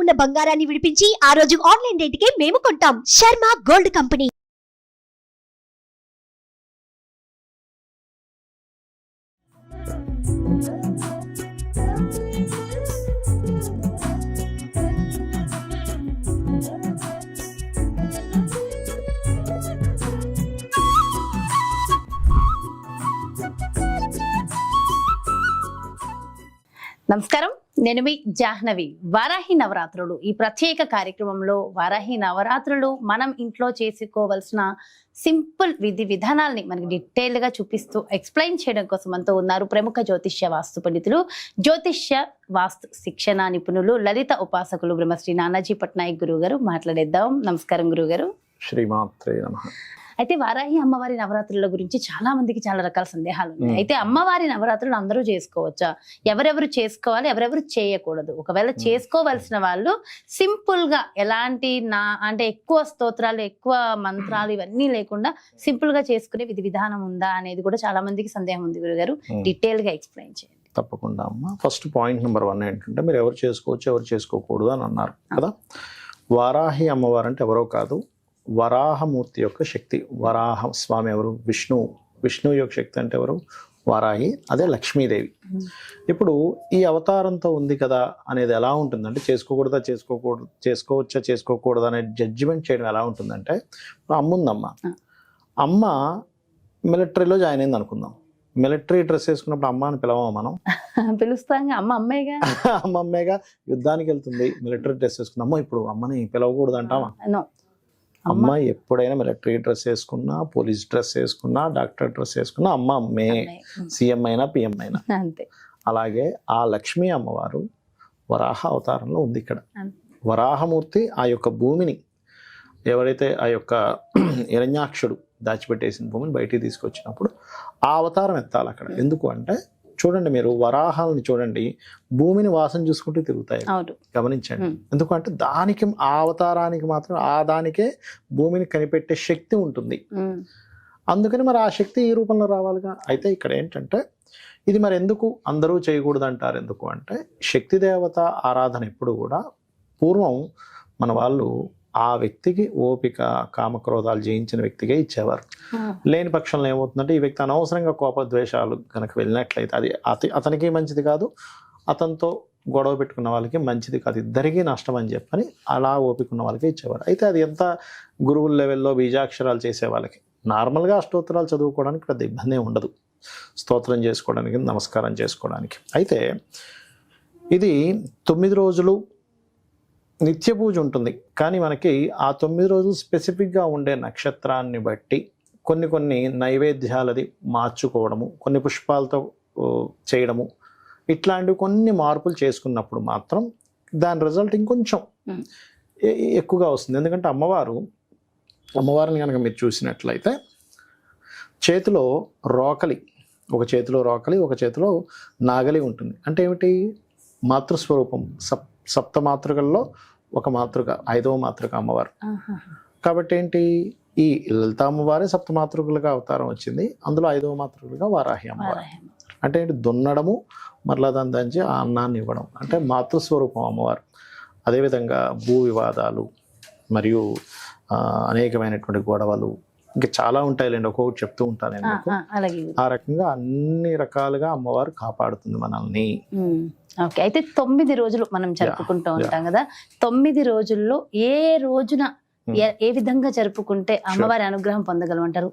ఉన్న బంగారాన్ని విడిపించి ఆ రోజు ఆన్లైన్ రేటుకే మేము కొంటాం. Sharma gold company. నమస్కారం, నేను మీ జాహ్నవి. వారాహి నవరాత్రులు ఈ ప్రత్యేక కార్యక్రమంలో వారాహి నవరాత్రులు మనం ఇంట్లో చేసుకోవాల్సిన సింపుల్ విధి విధానాల్ని మనకి డీటెయిల్ గా చూపిస్తూ ఎక్స్ప్లెయిన్ చేయడం కోసం అంతా ఉన్నారు ప్రముఖ జ్యోతిష్య వాస్తు పండితులు, జ్యోతిష్య వాస్తు శిక్షణ నిపుణులు, లలిత ఉపాసకులు బ్రహ్మశ్రీ నానాజీ పట్నాయక్ గురువు గారు. మాట్లాడేద్దాం. నమస్కారం గురువు గారు. శ్రీమాత్రే నమః. అయితే వారాహి అమ్మవారి నవరాత్రుల గురించి చాలా మందికి చాలా రకాల సందేహాలు ఉన్నాయి. అయితే అమ్మవారి నవరాత్రులు అందరూ చేసుకోవచ్చా, ఎవరెవరు చేసుకోవాలి, ఎవరెవరు చేయకూడదు, ఒకవేళ చేసుకోవలసిన వాళ్ళు సింపుల్ గా ఎలాంటి అంటే ఎక్కువ స్తోత్రాలు ఎక్కువ మంత్రాలు ఇవన్నీ లేకుండా సింపుల్ గా చేసుకునే విధి విధానం ఉందా అనేది కూడా చాలా మందికి సందేహం ఉంది. గురుగారు డీటెయిల్ గా ఎక్స్ప్లెయిన్ చేయండి. తప్పకుండా అమ్మ. ఫస్ట్ పాయింట్ నెంబర్ 1 ఏంటంటే మీరు ఎవరు చేసుకోవచ్చు ఎవరు చేసుకోకూడదు అని అన్నారు కదా. వారాహి అమ్మవారు అంటే ఎవరో కాదు, వరాహమూర్తి యొక్క శక్తి. వరాహ స్వామి ఎవరు? విష్ణువు యొక్క శక్తి అంటే ఎవరు? వారాహి. అదే లక్ష్మీదేవి. ఇప్పుడు ఈ అవతారంతో ఉంది కదా అనేది ఎలా ఉంటుందంటే చేసుకోవచ్చా చేసుకోకూడదా అనే జడ్జిమెంట్ చేయడం ఎలా ఉంటుందంటే, అమ్మ ఉందమ్మ, అమ్మ మిలిటరీలో జాయిన్ అయింది అనుకుందాం. మిలిటరీ డ్రెస్ వేసుకున్నప్పుడు అమ్మ అని పిలవమా మనం? పిలుస్తాం. అమ్మేగా అమ్మేగా. యుద్ధానికి వెళ్తుంది, మిలిటరీ డ్రెస్ వేసుకున్న అమ్మ. ఇప్పుడు అమ్మని పిలవకూడదు అంటామా? అమ్మ ఎప్పుడైనా మిలిటరీ డ్రెస్ వేసుకున్నా, పోలీస్ డ్రెస్ వేసుకున్నా, డాక్టర్ డ్రెస్ వేసుకున్నా అమ్మ అమ్మే. సీఎం అయినా పిఎం అయినా అంతే. అలాగే ఆ లక్ష్మీ అమ్మవారు వరాహ అవతారంలో ఉంది ఇక్కడ. వరాహమూర్తి ఆ యొక్క భూమిని ఎవరైతే ఆ యొక్క హిరణ్యాక్షుడు దాచిపెట్టేసిన భూమిని బయటికి తీసుకొచ్చినప్పుడు ఆ అవతారం ఎత్తాలి అక్కడ. ఎందుకు అంటే చూడండి, మీరు వరాహాలని చూడండి, భూమిని వాసన చూసుకుంటూ తిరుగుతాయి, గమనించండి. ఎందుకంటే దానికి ఆ అవతారానికి మాత్రం దానికే భూమిని కనిపెట్టే శక్తి ఉంటుంది. అందుకని మరి ఆ శక్తి ఈ రూపంలో రావాలిగా. అయితే ఇక్కడ ఏంటంటే ఇది మరి ఎందుకు అందరూ చేయకూడదు అంటారు? ఎందుకు అంటే శక్తి దేవత ఆరాధన ఎప్పుడు కూడా పూర్వం మన వాళ్ళు ఆ వ్యక్తికి ఓపిక కామక్రోధాలు జయించిన వ్యక్తిగా ఇచ్చేవారు. లేని పక్షంలో ఏమవుతుందంటే ఈ వ్యక్తి అనవసరంగా కోపద్వేషాలు కనుక వెళ్ళినట్లయితే అది అతనికి మంచిది కాదు, అతనితో గొడవ పెట్టుకున్న వాళ్ళకి మంచిది కాదు, ఇద్దరికీ నష్టం అని చెప్పని అలా ఓపిక ఉన్న వాళ్ళకి ఇచ్చేవారు. అయితే అది ఎంత గురువుల లెవెల్లో బీజాక్షరాలు చేసే వాళ్ళకి, నార్మల్గా అష్టోత్తరాలు చదువుకోవడానికి పెద్ద ఇబ్బంది ఉండదు, స్తోత్రం చేసుకోవడానికి, నమస్కారం చేసుకోవడానికి. అయితే ఇది 9 రోజులు నిత్య పూజ ఉంటుంది. కానీ మనకి ఆ 9 రోజులు స్పెసిఫిక్గా ఉండే నక్షత్రాన్ని బట్టి కొన్ని నైవేద్యాలది మార్చుకోవడము, కొన్ని పుష్పాలతో చేయడము, ఇట్లాంటివి కొన్ని మార్పులు చేసుకున్నప్పుడు మాత్రం దాని రిజల్ట్ ఇంకొంచెం ఎక్కువగా వస్తుంది. ఎందుకంటే అమ్మవారిని కనుక మీరు చూసినట్లయితే చేతిలో రోకలి, ఒక చేతిలో రోకలి, ఒక చేతిలో నాగలి ఉంటుంది. అంటే ఏమిటి? మాతృస్వరూపం. సప్త మాతృకల్లో ఒక మాతృక, 5వ మాతృక అమ్మవారు. కాబట్టి ఏంటి, ఈ లలిత అమ్మవారే సప్త మాతృకలుగా అవతారం వచ్చింది, అందులో 5వ మాతృకలుగా వారాహి అమ్మవారు. అంటే ఏంటి? దున్నడము, మరలా దాని దంచి ఆ అన్నాన్ని ఇవ్వడం, అంటే మాతృస్వరూపం అమ్మవారు. అదేవిధంగా భూ వివాదాలు మరియు అనేకమైనటువంటి గొడవలు ఇంకా చాలా ఉంటాయిలేండి, ఒక్కొక్కటి చెప్తూ ఉంటాను నేను. ఆ రకంగా అన్ని రకాలుగా అమ్మవారు కాపాడుతుంది మనల్ని. ఓకే. అయితే 9 రోజులు మనం జరుపుకుంటూ ఉంటాం కదా. 9 రోజుల్లో ఏ రోజున ఏ విధంగా జరుపుకుంటే అమ్మవారి అనుగ్రహం పొందగలమంటారు?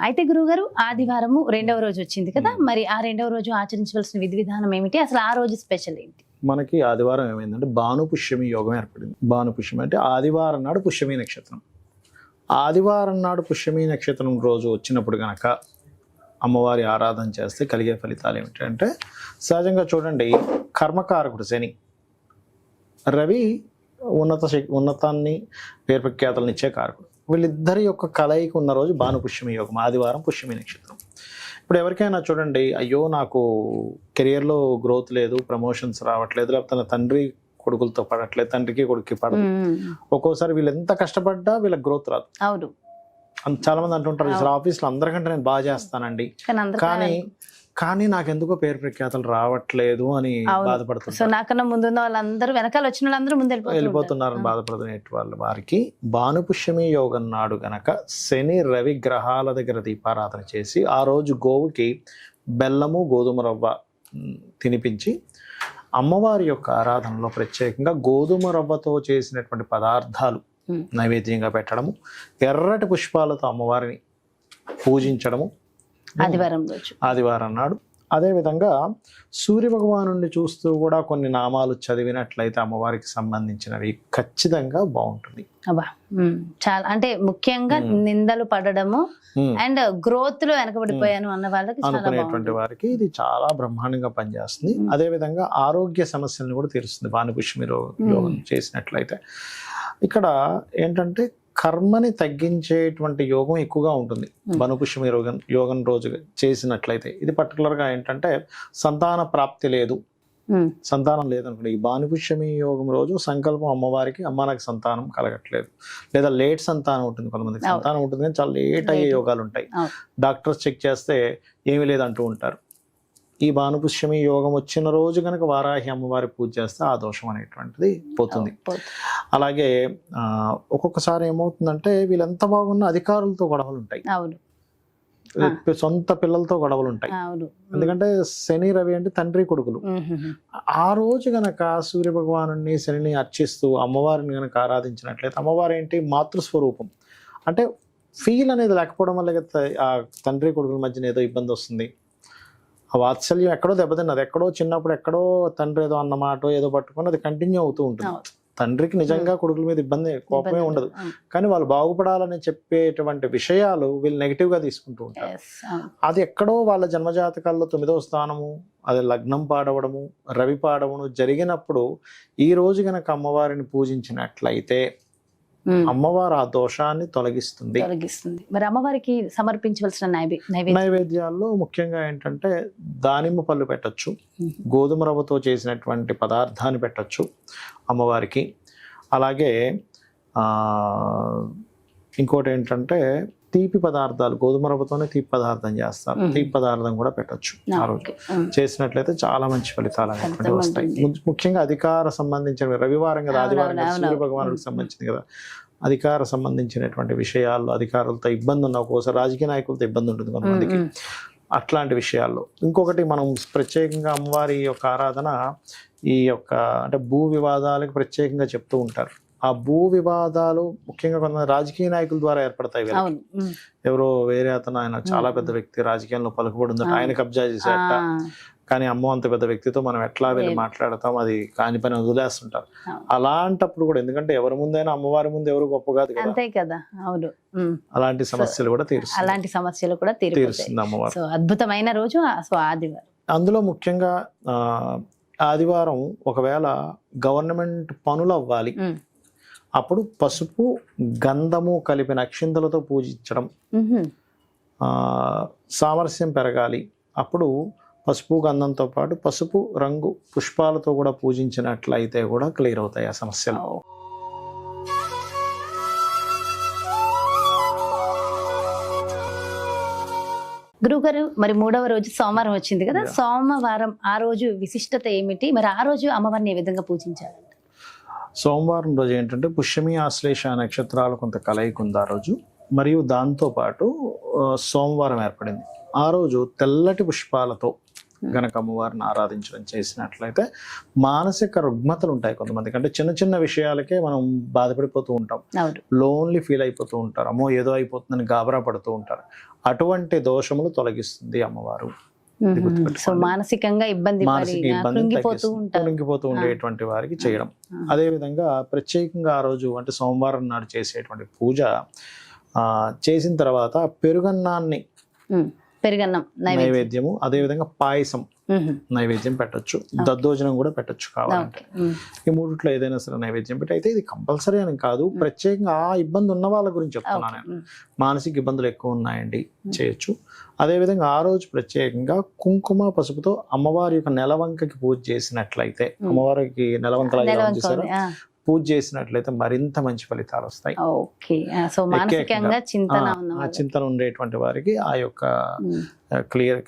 అయితే గురువుగారు, ఆదివారము 2వ రోజు వచ్చింది కదా, మరి ఆ 2వ రోజు ఆచరించవలసిన విధి విధానం ఏమిటి? అసలు ఆ రోజు స్పెషల్ ఏంటి? మనకి ఆదివారం ఏమైందంటే భానుపుష్యమి యోగం ఏర్పడింది. భానుపుష్యమి అంటే ఆదివారం నాడు పుష్యమి నక్షత్రం. ఆదివారం నాడు పుష్యమి నక్షత్రం రోజు వచ్చినప్పుడు కనుక అమ్మవారి ఆరాధన చేస్తే కలిగే ఫలితాలు ఏమిటంటే, సహజంగా చూడండి, కర్మకారకుడు శని, రవి ఉన్నతాన్ని పేరు ప్రఖ్యాతలను ఇచ్చే కారకుడు. వీళ్ళిద్దరి యొక్క కలయిక ఉన్న రోజు భానుపుష్యమి యోగం, ఆదివారం పుష్యమి నక్షత్రం. ఇప్పుడు ఎవరికైనా చూడండి, అయ్యో నాకు కెరియర్లో గ్రోత్ లేదు, ప్రమోషన్స్ రావట్లేదు, లేకపోతే తండ్రి కొడుకులతో పడట్లేదు, తండ్రికి కొడుక్కి పడదు, ఒక్కోసారి వీళ్ళు ఎంత కష్టపడ్డా వీళ్ళకి గ్రోత్ రాదు. అవును. చాలా మంది అంటుంటారు అసలు ఆఫీస్లో అందరికంటే నేను బాగా చేస్తానండి, కానీ అందరూ కానీ నాకెందుకో పేరు ప్రఖ్యాతలు రావట్లేదు అని సో బాధపడుతున్నారు. నాకన్నా ముందు ఉన్న వాళ్ళందరూ వెనకాల వచ్చిన వాళ్ళందరూ ముందు వెళ్ళిపోతున్నారని బాధపడుతున్న వారికి భానుపుష్యమి యోగం నాడు గనక శని రవి గ్రహాల దగ్గర దీపారాధన చేసి ఆ రోజు గోవుకి బెల్లము గోధుమ రవ్వ తినిపించి అమ్మవారి యొక్క ఆరాధనలో ప్రత్యేకంగా గోధుమ రవ్వతో చేసినటువంటి పదార్థాలు నైవేద్యంగా పెట్టడము, ఎర్రటి పుష్పాలతో అమ్మవారిని పూజించడము ఆదివారం నాడు. అదేవిధంగా సూర్య భగవాను చూస్తూ కూడా కొన్ని నామాలు చదివినట్లయితే అమ్మవారికి సంబంధించినవి ఖచ్చితంగా బాగుంటుంది. చాలా అంటే ముఖ్యంగా నిందలు పడడము అండ్ గ్రోత్ లో వెనకబడిపోయాను అన్న వాళ్ళకి అనుకునేటువంటి వారికి ఇది చాలా బ్రహ్మాండంగా పనిచేస్తుంది. అదే విధంగా ఆరోగ్య సమస్యలను కూడా తీరుస్తుంది భానుపుష్యమి యోగం చేసినట్లయితే. ఇక్కడ ఏంటంటే కర్మని తగ్గించేటువంటి యోగం ఎక్కువగా ఉంటుంది భానుపుష్యమి యోగం రోజు చేసినట్లయితే. ఇది పర్టికులర్గా ఏంటంటే సంతాన ప్రాప్తి లేదు, సంతానం లేదనుకోండి, ఈ భానుపుష్యమి యోగం రోజు సంకల్పం అమ్మవారికి, అమ్మ నాకు సంతానం కలగట్లేదు, లేదా లేట్ సంతానం ఉంటుంది, కొంతమందికి సంతానం ఉంటుంది కానీ చాలా లేట్ అయ్యే యోగాలు ఉంటాయి. డాక్టర్స్ చెక్ చేస్తే ఏమీ లేదంటూ ఉంటారు. ఈ భానుపుష్యమి యోగం వచ్చిన రోజు కనుక వారాహి అమ్మవారి పూజ చేస్తే ఆ దోషం అనేటువంటిది పోతుంది. అలాగే ఒక్కొక్కసారి ఏమవుతుందంటే వీళ్ళు ఎంత బాగున్నా అధికారులతో గొడవలు ఉంటాయి, సొంత పిల్లలతో గొడవలు ఉంటాయి. ఎందుకంటే శని రవి అంటే తండ్రి కొడుకులు. ఆ రోజు గనక సూర్య భగవాను శనిని అర్చిస్తూ అమ్మవారిని గనక ఆరాధించినట్లయితే అమ్మవారు ఏంటి మాతృస్వరూపం, అంటే ఫీల్ అనేది లేకపోవడం వల్ల ఆ తండ్రి కొడుకుల మధ్యన ఏదో ఇబ్బంది వస్తుంది. ఆ వాత్సల్యం ఎక్కడో దెబ్బతిన్నది, ఎక్కడో చిన్నప్పుడు ఎక్కడో తండ్రి ఏదో అన్నమాట ఏదో పట్టుకొని అది కంటిన్యూ అవుతూ ఉంటుంది. తండ్రికి నిజంగా కొడుకుల మీద ఇబ్బంది కోపమే ఉండదు, కానీ వాళ్ళు బాగుపడాలని చెప్పేటువంటి విషయాలు వీళ్ళు నెగిటివ్ గా తీసుకుంటూ ఉంటారు. అది ఎక్కడో వాళ్ళ జన్మజాతకాల్లో 9వ స్థానము, అది లగ్నం పాడవడము, రవి పాడవము జరిగినప్పుడు ఈ రోజు గనక అమ్మవారిని పూజించినట్లయితే అమ్మవారు ఆ దోషాన్ని తొలగిస్తుంది. మరి అమ్మవారికి సమర్పించవలసిన నైవేద్యాల్లో ముఖ్యంగా ఏంటంటే దానిమ్మ పళ్ళు పెట్టచ్చు, గోధుమ రవ్వతో చేసినటువంటి పదార్థాన్ని పెట్టచ్చు అమ్మవారికి. అలాగే ఇంకోటి ఏంటంటే తీపి పదార్థాలు, గోధుమ రవ్వతోనే తీపి పదార్థం చేస్తారు, తీపి పదార్థం కూడా పెట్టచ్చు ఆ రోజు చేసినట్లయితే చాలా మంచి ఫలితాలు అనేటువంటివి వస్తాయి. ముఖ్యంగా అధికార సంబంధించిన రవివారం కదా, ఆదివారం సూర్య భగవానుడికి సంబంధించింది కదా, అధికార సంబంధించినటువంటి విషయాల్లో అధికారులతో ఇబ్బంది ఉన్న, ఒక్కోసారి రాజకీయ నాయకులతో ఇబ్బంది ఉంటుంది కొంతమందికి, అట్లాంటి విషయాల్లో. ఇంకొకటి మనం ప్రత్యేకంగా అమ్మవారి యొక్క ఆరాధన ఈ యొక్క అంటే భూ వివాదాలకు ప్రత్యేకంగా చెప్తూ ఉంటారు. ఆ భూ వివాదాలు ముఖ్యంగా కొంతమంది రాజకీయ నాయకుల ద్వారా ఏర్పడతాయి. ఎవరో వేరే అతను, ఆయన చాలా పెద్ద వ్యక్తి, రాజకీయంలో పలుకుబడి ఉందట, ఆయన కబ్జా చేసేట, కానీ అమ్మో అంత పెద్ద వ్యక్తితో మనం ఎట్లా వెళ్ళి మాట్లాడతాం, అది కాని పని వదిలేస్తుంటారు. అలాంటిప్పుడు కూడా, ఎందుకంటే ఎవరి ముందైనా అమ్మవారి ముందు ఎవరు గొప్ప కాదు కదా, అలాంటి సమస్యలు కూడా తీరుస్తుంది అమ్మవారు. అద్భుతమైన రోజు ఆదివారం. అందులో ముఖ్యంగా ఆదివారం ఒకవేళ గవర్నమెంట్ పనులు అవ్వాలి, అప్పుడు పసుపు గంధము కలిపిన అక్షింతలతో పూజించడం, సామరస్యం పెరగాలి, అప్పుడు పసుపు గంధంతో పాటు పసుపు రంగు పుష్పాలతో కూడా పూజించినట్లయితే కూడా క్లియర్ అవుతాయి ఆ సమస్యలు. గురుగారు, మరి 3వ రోజు సోమవారం వచ్చింది కదా, సోమవారం ఆ రోజు విశిష్టత ఏమిటి, మరి ఆ రోజు అమ్మవారిని ఏ విధంగా పూజించాలి? సోమవారం రోజు ఏంటంటే పుష్యమి ఆశ్లేష నక్షత్రాలు కొంత కలయిక ఉంది ఆ రోజు, మరియు దాంతోపాటు సోమవారం ఏర్పడింది. ఆ రోజు తెల్లటి పుష్పాలతో గనక అమ్మవారిని ఆరాధించడం చేసినట్లయితే మానసిక రుగ్మతలు ఉంటాయి కొంతమందికి, అంటే చిన్న చిన్న విషయాలకే మనం బాధపడిపోతూ ఉంటాం, లోన్లీ ఫీల్ అయిపోతూ ఉంటారు, అమ్మో ఏదో అయిపోతుందని గాబరా పడుతూ ఉంటారు. అటువంటి దోషములు తొలగిస్తుంది అమ్మవారు. మానసికంగా కృంగిపోతూ ఉండేటువంటి వారికి చేయడం. అదే విధంగా ప్రత్యేకంగా ఆ రోజు అంటే సోమవారం నాడు చేసేటువంటి పూజ చేసిన తర్వాత పెరుగన్నాన్ని నైవేద్యము, అదే విధంగా పాయసం నైవేద్యం పెట్టచ్చు, దద్దోజనం కూడా పెట్టచ్చు కావాలంటే. ఈ మూడిట్లో ఏదైనా సరే నైవేద్యం పెట్టి, అయితే ఇది కంపల్సరీ అని కాదు, ప్రత్యేకంగా ఆ ఇబ్బంది ఉన్న వాళ్ళ గురించి చెప్తున్నాను నేను. మానసిక ఇబ్బందులు ఎక్కువ ఉన్నాయండి, చేయొచ్చు. అదేవిధంగా ఆ రోజు ప్రత్యేకంగా కుంకుమ పసుపుతో అమ్మవారి యొక్క నెలవంకకి పూజ చేసినట్లయితే, అమ్మవారికి నెలవంకలా చేశారు, పూజ చేసినట్లయితే మరింత మంచి ఫలితాలు వస్తాయి. ఓకే, సో మానసికంగా చింతన ఉన్న ఆ వాళ్ళకి. చింతన ఉండేటువంటి వారికి ఆ యొక్క ఉమ్,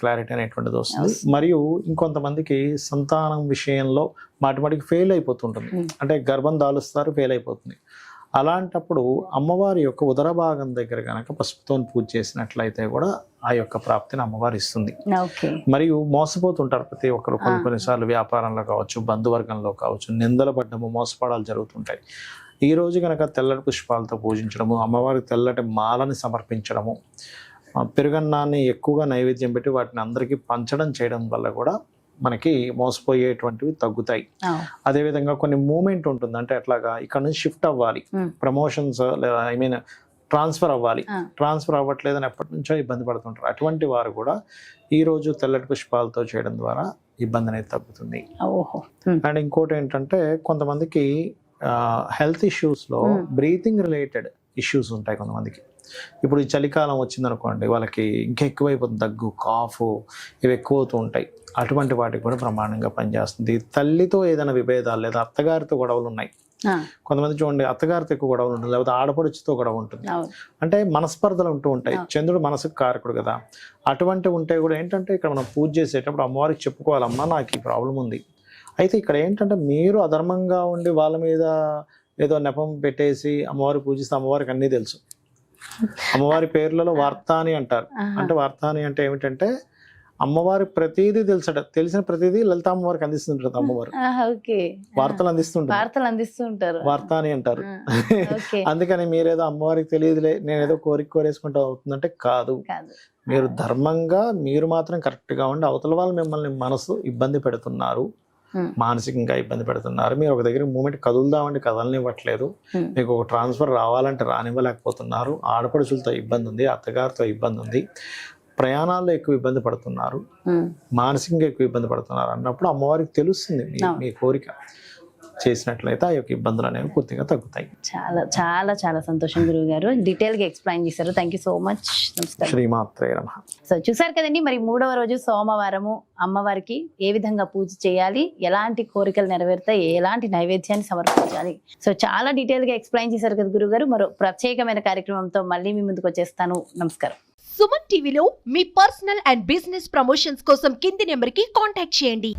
క్లారిటీ అనేటువంటిది వస్తుంది. మరియు ఇంకొంతమందికి సంతానం విషయంలో మాటిమాటికి ఫెయిల్ అయిపోతుంటుంది. అంటే గర్భం దాలుస్తారు, ఫెయిల్ అయిపోతుంది. అలాంటప్పుడు అమ్మవారి యొక్క ఉదర భాగం దగ్గర కనుక పసుపుతో పూజ చేసినట్లయితే కూడా ఆ యొక్క ప్రాప్తిని అమ్మవారు ఇస్తుంది. ఓకే, మరియు మోసపోతుంటారు ప్రతి ఒక్కరు. కొన్నిసార్లు వ్యాపారంలో కావచ్చు, బంధువర్గంలో కావచ్చు, నిందల పడ్డము, మోసపడాలు జరుగుతుంటాయి. ఈ రోజు కనుక తెల్లటి పుష్పాలతో పూజించడము, అమ్మవారికి తెల్లటి మాలని సమర్పించడము, పెరుగన్నాన్ని ఎక్కువగా నైవేద్యం పెట్టి వాటిని అందరికీ పంచడం చేయడం వల్ల కూడా మనకి మోసపోయేటువంటివి తగ్గుతాయి. అదేవిధంగా కొన్ని మూమెంట్ ఉంటుంది, అంటే అట్లాగా ఇక్కడ నుంచి షిఫ్ట్ అవ్వాలి, ప్రమోషన్స్ లేదా ట్రాన్స్ఫర్ అవ్వాలి, ట్రాన్స్ఫర్ అవ్వట్లేదని ఎప్పటి నుంచో ఇబ్బంది పడుతుంటారు. అటువంటి వారు కూడా ఈ రోజు తెల్లటి పుష్పాలతో చేయడం ద్వారా ఇబ్బంది అనేది తగ్గుతుంది. అండ్ ఇంకోటి ఏంటంటే కొంతమందికి హెల్త్ ఇష్యూస్లో బ్రీతింగ్ రిలేటెడ్ ఇష్యూస్ ఉంటాయి కొంతమందికి. ఇప్పుడు ఈ చలికాలం వచ్చిందనుకోండి, వాళ్ళకి ఇంకా ఎక్కువైపోతుంది, దగ్గు, కాఫ్ ఇవి ఎక్కువ అవుతూ ఉంటాయి. అటువంటి వాటికి కూడా బ్రహ్మాండంగా పనిచేస్తుంది. తల్లితో ఏదైనా విభేదాలు లేదా అత్తగారితో గొడవలు ఉన్నాయి, కొంతమంది చూడండి అత్తగారితో ఎక్కువ గొడవలు ఉంటుంది, లేకపోతే ఆడపడుచుతో గొడవ ఉంటుంది, అంటే మనస్పర్ధలు ఉంటూ ఉంటాయి. చంద్రుడు మనసుకు కారకుడు కదా. అటువంటి ఉంటే కూడా ఏంటంటే ఇక్కడ మనం పూజ చేసేటప్పుడు అమ్మవారికి చెప్పుకోవాలమ్మా నాకు ఈ ప్రాబ్లం ఉంది. అయితే ఇక్కడ ఏంటంటే మీరు అధర్మంగా ఉండి వాళ్ళ మీద ఏదో నెపం పెట్టేసి అమ్మవారికి పూజిస్తే అమ్మవారికి అన్నీ తెలుసు. అమ్మవారి పేర్లలో వార్తాని అంటారు. అంటే వార్తాని అంటే ఏమిటంటే అమ్మవారి ప్రతిదీ తెలుసట, తెలిసిన ప్రతిదీ లలిత అమ్మవారికి అందిస్తుంటారు. అమ్మవారు వార్తలు అందిస్తుంటారు, వార్తాని అంటారు. అందుకని మీరేదో అమ్మవారికి తెలియదులే, నేను ఏదో కోరేసుకుంటూ అవుతుందంటే కాదు. మీరు ధర్మంగా మీరు మాత్రం కరెక్ట్ గా ఉండి అవతల వాళ్ళు మిమ్మల్ని మనసు ఇబ్బంది పెడుతున్నారు, మానసికంగా ఇబ్బంది పెడుతున్నారు, మీరు ఒక దగ్గర మూమెంట్ కదులుదామంటే కదలనివ్వట్లేదు, మీకు ఒక ట్రాన్స్ఫర్ రావాలంటే రానివ్వలేకపోతున్నారు, ఆడపడుచులతో ఇబ్బంది ఉంది, అత్తగారితో ఇబ్బంది ఉంది, ప్రయాణాల్లో ఎక్కువ ఇబ్బంది పడుతున్నారు, మానసికంగా ఎక్కువ ఇబ్బంది పడుతున్నారు అన్నప్పుడు అమ్మవారికి తెలుస్తుంది మీ కోరిక చేసినట్లయితే ఆ యొక్క ఇబ్బందులు అనేవి పూర్తిగా తగ్గుతాయి. చాలా చాలా చాలా సంతోషం గురువు గారు, డీటెయిల్ గా ఎక్స్ప్లెయిన్ చేశారు. Thank you so much. నమస్కారం. శ్రీమాత్రే నమః. సో చూసారు కదండి, మరి 3వ రోజు సోమవారము అమ్మవారికి ఏ విధంగా పూజ చేయాలి, ఎలాంటి కోరికలు నెరవేరుతాయి, ఎలాంటి నైవేద్యాన్ని సమర్పించాలి, సో చాలా డీటెయిల్ గా ఎక్స్ప్లెయిన్ చేశారు కదా గురువు గారు. మరో ప్రత్యేకమైన కార్యక్రమంతో మళ్ళీ మీ ముందుకు వచ్చేస్తాను. నమస్కారం. సుమన్ టీవీలో మీ పర్సనల్ అండ్ బిజినెస్ ప్రమోషన్స్ కోసం కింది నెంబర్కి కాంటాక్ట్ చేయండి.